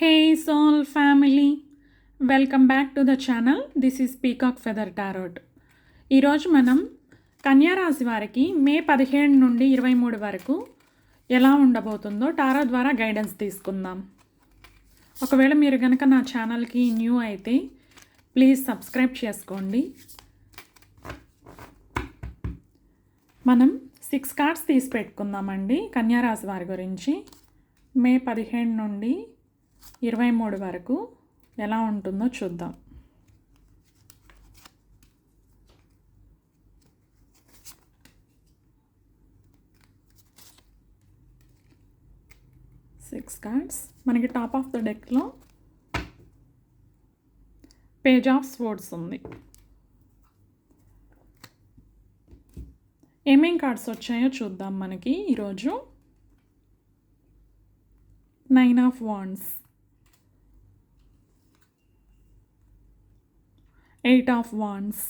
Hey soul family, welcome back to the channel. This is Peacock Feather Tarot. ఈరోజు మనం కన్యా రాశి వారికి మే 17 నుండి 23 వరకు ఎలా ఉండబోతుందో టారో ద్వారా గైడెన్స్ తీసుకుందాం. ఒకవేళ మీరు కనుక నా ఛానల్కి న్యూ అయితే ప్లీజ్ సబ్స్క్రైబ్ చేసుకోండి. మనం 6 కార్డ్స్ తీసి పెట్టుకుందామండి కన్యా రాశి వారి గురించి. మే 17 నుండి 23 వరకు ఎలా ఉంటుందో చూద్దాం. సిక్స్ కార్డ్స్ మనకి టాప్ ఆఫ్ ద డెక్లో పేజ్ ఆఫ్ స్వర్డ్స్ ఉంది. ఏమేం కార్డ్స్ వచ్చాయో చూద్దాం మనకి ఈరోజు. 9 of wands, 8 of wands,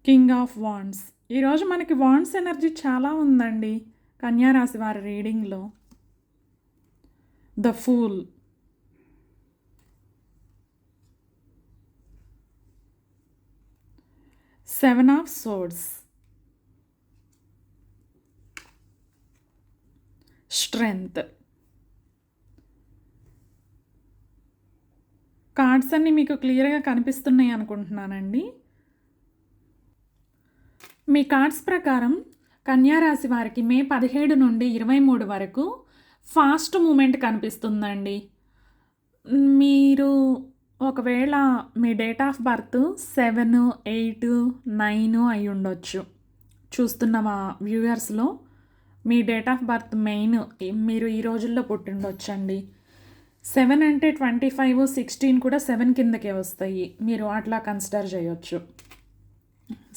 king of wands. ఈరోజు మనకి వాండ్స్ ఎనర్జీ చాలా ఉందండి కన్యా రాశి వారి రీడింగ్లో. The fool, seven of swords, strength. Cards అన్నీ మీకు క్లియర్గా కనిపిస్తున్నాయి అనుకుంటున్నానండి. మీ కార్డ్స్ ప్రకారం కన్యా రాశి వారికి మే 17 నుండి 23 వరకు ఫాస్ట్ మూమెంట్ కనిపిస్తుందండి. మీరు ఒకవేళ మీ డేట్ ఆఫ్ బర్త్ 7, 8, 9 అయి ఉండొచ్చు. చూస్తున్న మా వ్యూయర్స్లో మీ డేట్ ఆఫ్ బర్త్ మెయిన్ మీరు ఈ రోజుల్లో పుట్టిండొచ్చండి. 7 అంటే 25, 16 కూడా 7 కిందకే వస్తాయి. మీరు అట్లా కన్సిడర్ చేయొచ్చు.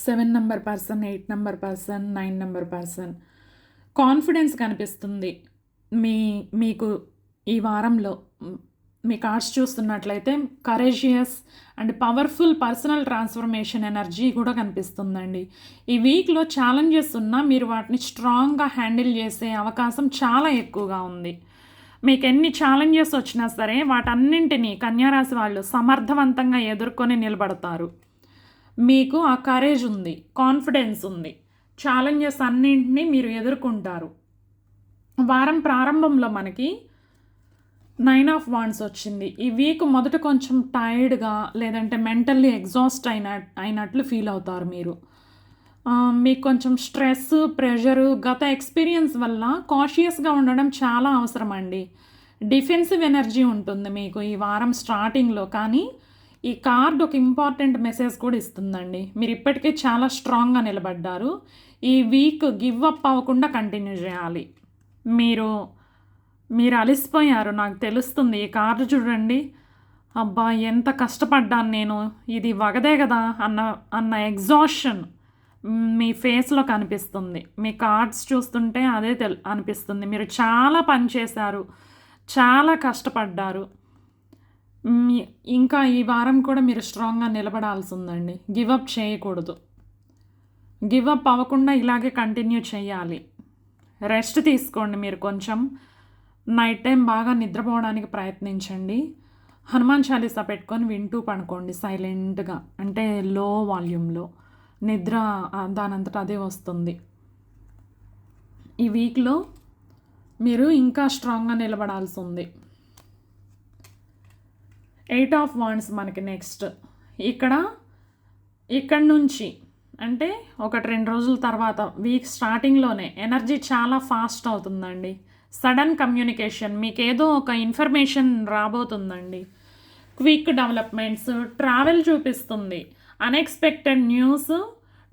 7 number person, 8 number person, 9 number person. Confidence కనిపిస్తుంది మీకు ఈ వారంలో. మీ కార్డ్స్ చూస్తున్నట్లయితే courageous and powerful personal transformation energy కూడా కనిపిస్తుందండి. ఈ వీక్లో ఛాలెంజెస్ ఉన్నా మీరు వాటిని స్ట్రాంగ్గా హ్యాండిల్ చేసే అవకాశం చాలా ఎక్కువగా ఉంది. మీకు ఎన్ని ఛాలెంజెస్ వచ్చినా సరే వాటన్నింటినీ కన్యారాశి వాళ్ళు సమర్థవంతంగా ఎదుర్కొని నిలబడతారు. మీకు ఆ కరేజ్ ఉంది, కాన్ఫిడెన్స్ ఉంది. ఛాలెంజెస్ అన్నింటినీ మీరు ఎదుర్కొంటారు. వారం ప్రారంభంలో మనకి 9 ఆఫ్ వాండ్స్ వచ్చింది. ఈ వీక్ మొదట కొంచెం టైర్డ్గా లేదంటే మెంటల్లీ ఎగ్జాస్ట్ అయినట్లు ఫీల్ అవుతారు మీరు. మీకు కొంచెం స్ట్రెస్, ప్రెషరు, గత ఎక్స్పీరియన్స్ వల్ల కాషియస్గా ఉండడం చాలా అవసరం అండి. డిఫెన్సివ్ ఎనర్జీ ఉంటుంది మీకు ఈ వారం స్టార్టింగ్లో. కానీ ఈ కార్డ్ ఒక ఇంపార్టెంట్ మెసేజ్ కూడా ఇస్తుందండి. మీరు ఇప్పటికే చాలా స్ట్రాంగ్గా నిలబడ్డారు. ఈ వీక్ గివ్ అప్ అవ్వకుండా కంటిన్యూ చేయాలి. మీరు అలసిపోయారు, నాకు తెలుస్తుంది. ఈ కార్డు చూడండి. అబ్బా ఎంత కష్టపడ్డాను నేను, ఇది వగదే కదా అన్న ఎగ్జాషన్ మీ ఫేస్లో కనిపిస్తుంది. మీ కార్డ్స్ చూస్తుంటే అదే అనిపిస్తుంది. మీరు చాలా పని చేశారు, చాలా కష్టపడ్డారు. ఇంకా ఈ వారం కూడా మీరు స్ట్రాంగ్గా నిలబడాల్సి ఉందండి. గివప్ చేయకూడదు. గివప్ అవ్వకుండా ఇలాగే కంటిన్యూ చేయాలి. రెస్ట్ తీసుకోండి. మీరు కొంచెం నైట్ టైం బాగా నిద్రపోవడానికి ప్రయత్నించండి. హనుమాన్ చాలీసా పెట్టుకొని వింటూ పడుకోండి సైలెంట్గా, అంటే లో వాల్యూమ్లో. నిద్ర దానంతట అదే వస్తుంది. ఈ వీక్లో మీరు ఇంకా స్ట్రాంగ్గా నిలబడాల్సి ఉంది. 8 ఆఫ్ వాండ్స్ మనకి నెక్స్ట్. ఇక్కడ నుంచి అంటే 1-2 రోజుల తర్వాత వీక్ స్టార్టింగ్లోనే ఎనర్జీ చాలా ఫాస్ట్ అవుతుందండి. సడన్ కమ్యూనికేషన్, మీకు ఏదో ఒక ఇన్ఫర్మేషన్ రాబోతుందండి. క్విక్ డెవలప్మెంట్స్, ట్రావెల్ చూపిస్తుంది, అన్ఎక్స్పెక్టెడ్ న్యూస్,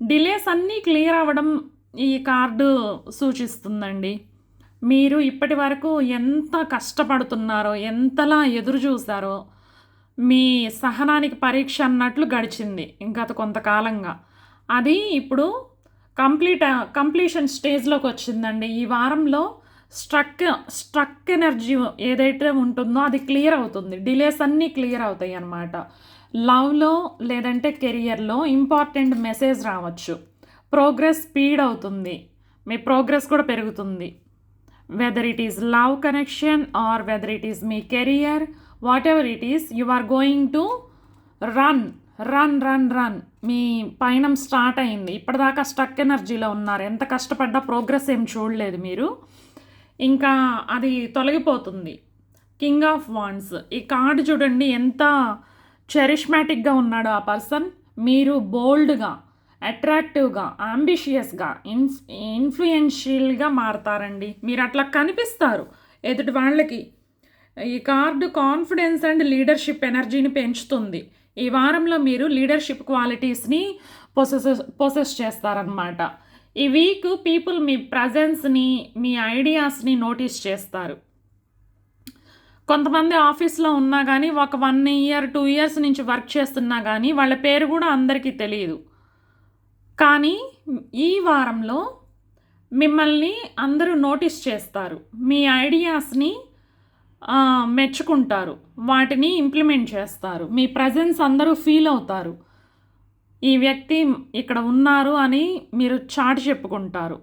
డిలేస్ అన్నీ క్లియర్ అవ్వడం ఈ కార్డు సూచిస్తుందండి. మీరు ఇప్పటి వరకు ఎంత కష్టపడుతున్నారో, ఎంతలా ఎదురు చూసారో, మీ సహనానికి పరీక్ష అన్నట్లు గడిచింది గత కొంతకాలంగా. అది ఇప్పుడు కంప్లీషన్ స్టేజ్లోకి వచ్చిందండి. ఈ వారంలో స్ట్రక్ ఎనర్జీ ఏదైతే ఉంటుందో అది క్లియర్ అవుతుంది. డిలేస్ అన్నీ క్లియర్ అవుతాయి అన్నమాట. లవ్లో లేదంటే కెరియర్లో ఇంపార్టెంట్ మెసేజ్ రావచ్చు. ప్రోగ్రెస్ స్పీడ్ అవుతుంది, మీ ప్రోగ్రెస్ కూడా పెరుగుతుంది. whether it is love connection or whether it is మీ career, whatever it is, you are going to run run run run. మీ పయనం స్టార్ట్ అయింది. ఇప్పటిదాకా స్టక్ ఎనర్జీలో ఉన్నారు. ఎంత కష్టపడ్డా ప్రోగ్రెస్ ఏం చూడలేదు మీరు. ఇంకా అది తొలగిపోతుంది. కింగ్ ఆఫ్ వాండ్స్ ఈ కార్డు చూడండి, ఎంత చెరిష్మాటిక్గా ఉన్నాడు ఆ పర్సన్. మీరు బోల్డ్గా, అట్రాక్టివ్గా, అంబిషియస్గా, ఇన్ఫ్లుయెన్షియల్గా మారతారండి. మీరు అట్లా కనిపిస్తారు ఎదుటి వాళ్ళకి. ఈ కార్డు కాన్ఫిడెన్స్ అండ్ లీడర్షిప్ ఎనర్జీని పెంచుతుంది. ఈ వారంలో మీరు లీడర్షిప్ క్వాలిటీస్ని పొసెస్ చేస్తారనమాట. ఈ వీక్ పీపుల్ మీ ప్రజెన్స్ని, మీ ఐడియాస్ని నోటీస్ చేస్తారు. కొంతమంది ఆఫీస్లో ఉన్నా కానీ ఒక 1 year 2 years నుంచి వర్క్ చేస్తున్నా కానీ వాళ్ళ పేరు కూడా అందరికీ తెలియదు. కానీ ఈ వారంలో మిమ్మల్ని అందరూ నోటీస్ చేస్తారు. మీ ఐడియాస్ని మెచ్చుకుంటారు, వాటిని ఇంప్లిమెంట్ చేస్తారు. మీ ప్రజెన్స్ అందరూ ఫీల్ అవుతారు. ఈ వ్యక్తి ఇక్కడ ఉన్నారు అని మీరు చాటి చెప్పుకుంటారు.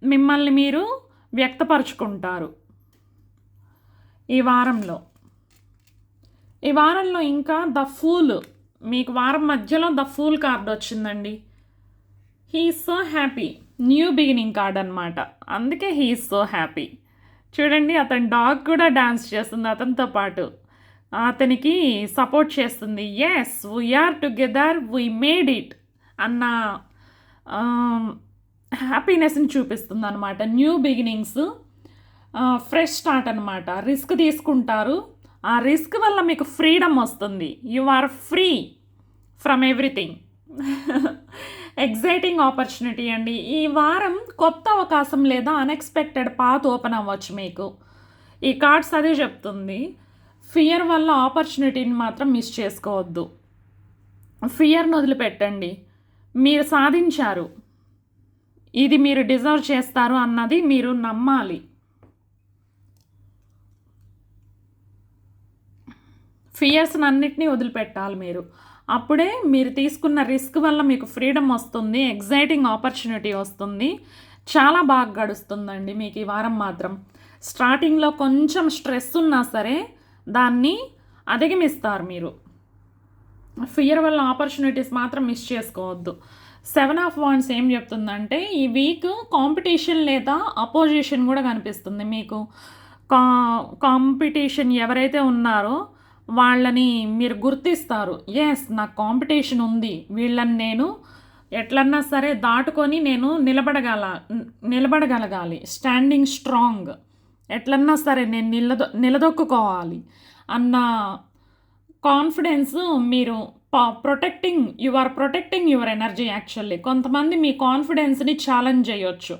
మిమ్మల్ని మీరు వ్యక్తపరుచుకుంటారు ఈ వారంలో. ఇంకా ద ఫూల్, మీకు వారం మధ్యలో ద ఫూల్ కార్డ్ వచ్చిందండి. He is so happy. New beginning card అనమాట. అందుకే హీ ఈజ్ సో హ్యాపీ. చూడండి, అతని డాగ్ కూడా డాన్స్ చేస్తుంది అతనితో పాటు, అతనికి సపోర్ట్ చేస్తుంది. Yes, we're together, we made it అన్న హ్యాపీనెస్ని చూపిస్తుంది అనమాట. న్యూ బిగినింగ్స్, ఫ్రెష్ స్టార్ట్ అనమాట. రిస్క్ తీసుకుంటారు. ఆ రిస్క్ వల్ల మీకు ఫ్రీడమ్ వస్తుంది. You are free from everything. Exciting opportunity అండి. ఈ వారం కొత్త అవకాశం లేదా అన్ఎక్స్పెక్టెడ్ పాత్ ఓపెన్ అవ్వచ్చు మీకు. ఈ కార్డ్స్ అదే చెప్తుంది. ఫియర్ వల్ల ఆపర్చునిటీని మాత్రం మిస్ చేసుకోవద్దు. ఫియర్ను వదిలిపెట్టండి. మీరు సాధించారు, ఇది మీరు డిజర్వ్ చేస్తారు అన్నది మీరు నమ్మాలి. ఫియర్స్ని అన్నిటినీ వదిలిపెట్టాలి మీరు. అప్పుడే మీరు తీసుకున్న రిస్క్ వల్ల మీకు ఫ్రీడమ్ వస్తుంది, ఎగ్జైటింగ్ ఆపర్చునిటీ వస్తుంది. చాలా బాగా గడుస్తుందండి మీకు ఈ వారం మాత్రం. స్టార్టింగ్లో కొంచెం స్ట్రెస్ ఉన్నా సరే దాన్ని అధిగమిస్తారు మీరు. ఫియర్ వల్ల ఆపర్చునిటీస్ మాత్రం మిస్ చేసుకోవద్దు. 7 of Wands ఏం చెప్తుందంటే ఈ వీక్ కాంపిటీషన్ లేదా అపోజిషన్ కూడా కనిపిస్తుంది మీకు. కాంపిటీషన్ ఎవరైతే ఉన్నారో వాళ్ళని మీరు గుర్తిస్తారు. ఎస్, నాకు కాంపిటీషన్ ఉంది, వీళ్ళని నేను ఎట్లన్నా సరే దాటుకొని నేను నిలబడగలగాలి. స్టాండింగ్ స్ట్రాంగ్, ఎట్లన్నా సరే నేను నిలదొక్కుకోవాలి అన్న కాన్ఫిడెన్స్ మీరు you are protecting your energy. Actually కొంతమంది మీ కాన్ఫిడెన్స్ని ఛాలెంజ్ చేయొచ్చు,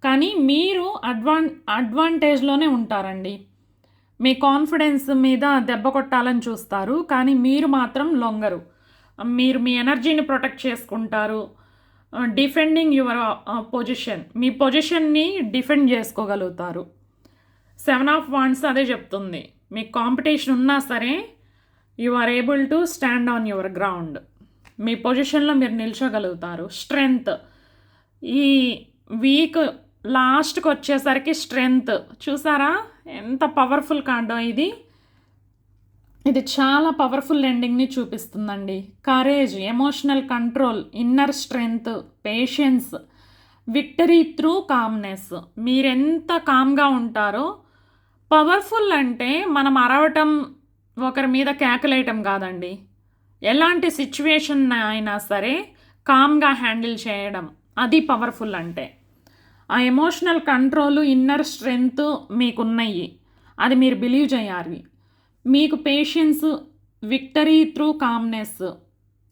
కానీ మీరు అడ్వాంటేజ్లోనే ఉంటారండి. మీ కాన్ఫిడెన్స్ మీద దెబ్బ కొట్టాలని చూస్తారు, కానీ మీరు మాత్రం లొంగరు. మీరు మీ ఎనర్జీని ప్రొటెక్ట్ చేసుకుంటారు. డిఫెండింగ్ యువర్ పొజిషన్, మీ పొజిషన్ని డిఫెండ్ చేసుకోగలుగుతారు. 7 of Wands అదే చెప్తుంది. మీకు కాంపిటీషన్ ఉన్నా సరే you are able to stand on your ground. మీ పొజిషన్లో మీరు నిల్చోగలుగుతారు. స్ట్రెంగ్త్, ఈ వీక్ లాస్ట్కి వచ్చేసరికి స్ట్రెంగ్త్ చూసారా ఎంత పవర్ఫుల్ కార్డో ఇది చాలా పవర్ఫుల్ ఎండింగ్ని చూపిస్తుందండి. Courage, emotional control, inner strength, patience, victory through calmness. మీరెంత కామ్గా ఉంటారో. పవర్ఫుల్ అంటే మనం అరవటం, ఒకరి మీద కేకలేయటం కాదండి. ఎలాంటి సిచ్యువేషన్ అయినా సరే కామ్గా హ్యాండిల్ చేయడం, అది పవర్ఫుల్ అంటే. ఆ ఎమోషనల్ కంట్రోలు, ఇన్నర్ స్ట్రెంగ్త్ మీకున్నాయి, అది మీరు బిలీవ్ చేయాలి. మీకు పేషెన్స్, విక్టరీ త్రూ కామ్నెస్,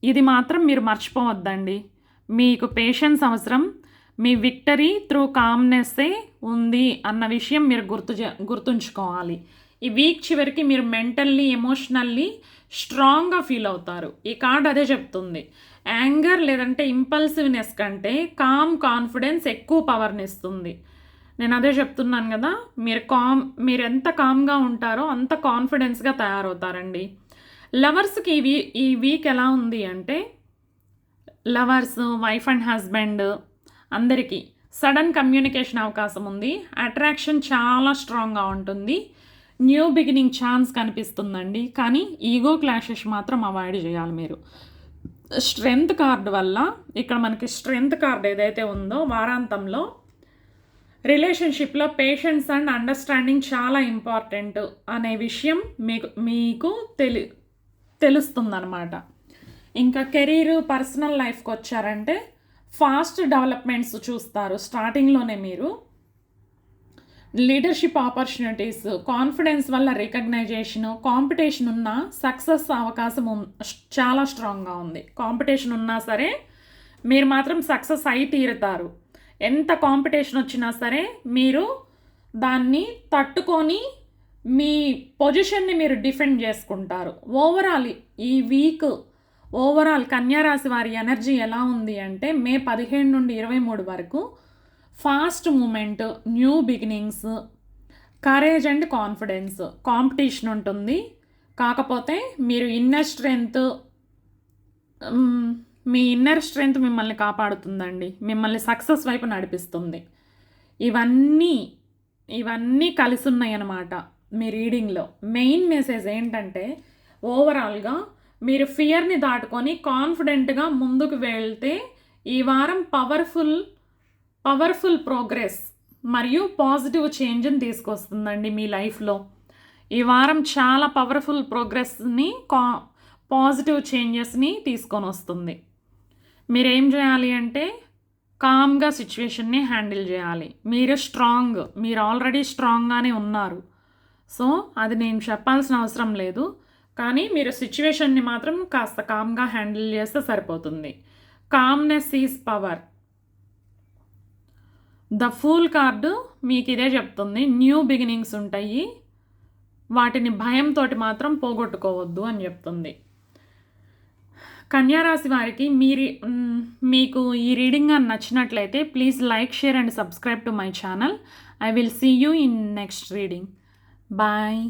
ఇది మాత్రం మీరు మర్చిపోవద్దండి. మీకు పేషెన్స్ అవసరం, మీ విక్టరీ త్రూ కామ్నెస్సే ఉంది అన్న విషయం మీరు గుర్తుంచుకోవాలి. ఈ వీక్ చివరికి మీరు మెంటల్లీ, ఎమోషనల్లీ స్ట్రాంగ్గా ఫీల్ అవుతారు. ఈ కార్డ్ అదే చెప్తుంది. యాంగర్ లేదంటే ఇంపల్సివ్నెస్ కంటే కాన్ఫిడెన్స్ ఎక్కువ పవర్ని ఇస్తుంది. నేను అదే చెప్తున్నాను కదా, మీరు ఎంత కామ్గా ఉంటారో అంత కాన్ఫిడెన్స్గా తయారవుతారండి. లవర్స్కి ఈ వీక్ ఎలా ఉంది అంటే, లవర్స్, వైఫ్ అండ్ హస్బెండ్ అందరికీ సడన్ కమ్యూనికేషన్ అవకాశం ఉంది. అట్రాక్షన్ చాలా స్ట్రాంగ్గా ఉంటుంది. న్యూ బిగినింగ్ ఛాన్స్ కనిపిస్తుందండి. కానీ ఈగో క్లాషెస్ మాత్రం అవాయిడ్ చేయాలి మీరు. స్ట్రెంగ్త్ కార్డు వల్ల ఇక్కడ మనకి స్ట్రెంగ్త్ కార్డు ఏదైతే ఉందో వారాంతంలో రిలేషన్షిప్లో పేషెన్స్ అండ్ అండర్స్టాండింగ్ చాలా ఇంపార్టెంట్ అనే విషయం మీకు తెలుస్తుందన్నమాట. ఇంకా కెరీర్ పర్సనల్ లైఫ్కి వచ్చారంటే ఫాస్ట్ డెవలప్మెంట్స్ చూస్తారు. స్టార్టింగ్లోనే మీరు లీడర్షిప్ ఆపర్చునిటీస్, కాన్ఫిడెన్స్ వల్ల రికగ్నైజేషన్, కాంపిటీషన్ ఉన్న సక్సెస్ అవకాశం చాలా స్ట్రాంగ్గా ఉంది. కాంపిటీషన్ ఉన్నా సరే మీరు మాత్రం సక్సెస్ అయి తీరుతారు. ఎంత కాంపిటీషన్ వచ్చినా సరే మీరు దాన్ని తట్టుకొని మీ పొజిషన్ని మీరు డిఫెండ్ చేసుకుంటారు. ఓవరాల్ ఈ వీక్ ఓవరాల్ కన్యారాశి వారి ఎనర్జీ ఎలా ఉంది అంటే మే 15 నుండి 23 వరకు fast moment, new beginnings, courage and confidence, competition ఉంటుంది. కాకపోతే మీరు మీ ఇన్నర్ స్ట్రెంగ్త్ మిమ్మల్ని కాపాడుతుందండి, మిమ్మల్ని సక్సెస్ వైపు నడిపిస్తుంది. ఇవన్నీ కలిసి ఉన్నాయి అన్నమాట మీ రీడింగ్లో. మెయిన్ మెసేజ్ ఏంటంటే ఓవరాల్గా మీరు ఫియర్ని దాటుకొని కాన్ఫిడెంట్గా ముందుకు వెళ్తే ఈ వారం పవర్ఫుల్ ప్రోగ్రెస్ మరియు పాజిటివ్ చేంజ్ని తీసుకొస్తుందండి మీ లైఫ్లో. ఈ వారం చాలా పవర్ఫుల్ ప్రోగ్రెస్ని పాజిటివ్ చేంజెస్ని తీసుకొని వస్తుంది. మీరేం చేయాలి అంటే కామ్గా సిచ్యువేషన్ని హ్యాండిల్ చేయాలి. మీరు ఆల్రెడీ స్ట్రాంగ్గానే ఉన్నారు. సో అది నేను చెప్పాల్సిన అవసరం లేదు. కానీ మీరు సిచ్యువేషన్ని మాత్రం కాస్త కామ్గా హ్యాండిల్ చేస్తే సరిపోతుంది. Calmness is power. The fool card మీకు ఇదే చెప్తుంది. న్యూ బిగినింగ్స్ ఉంటాయి, వాటిని భయంతో మాత్రం పోగొట్టుకోవద్దు అని చెప్తుంది. కన్యారాశి వారికి మీకు ఈ రీడింగ్ అని నచ్చినట్లయితే please like, share and subscribe to my channel. I will see you in next reading. Bye.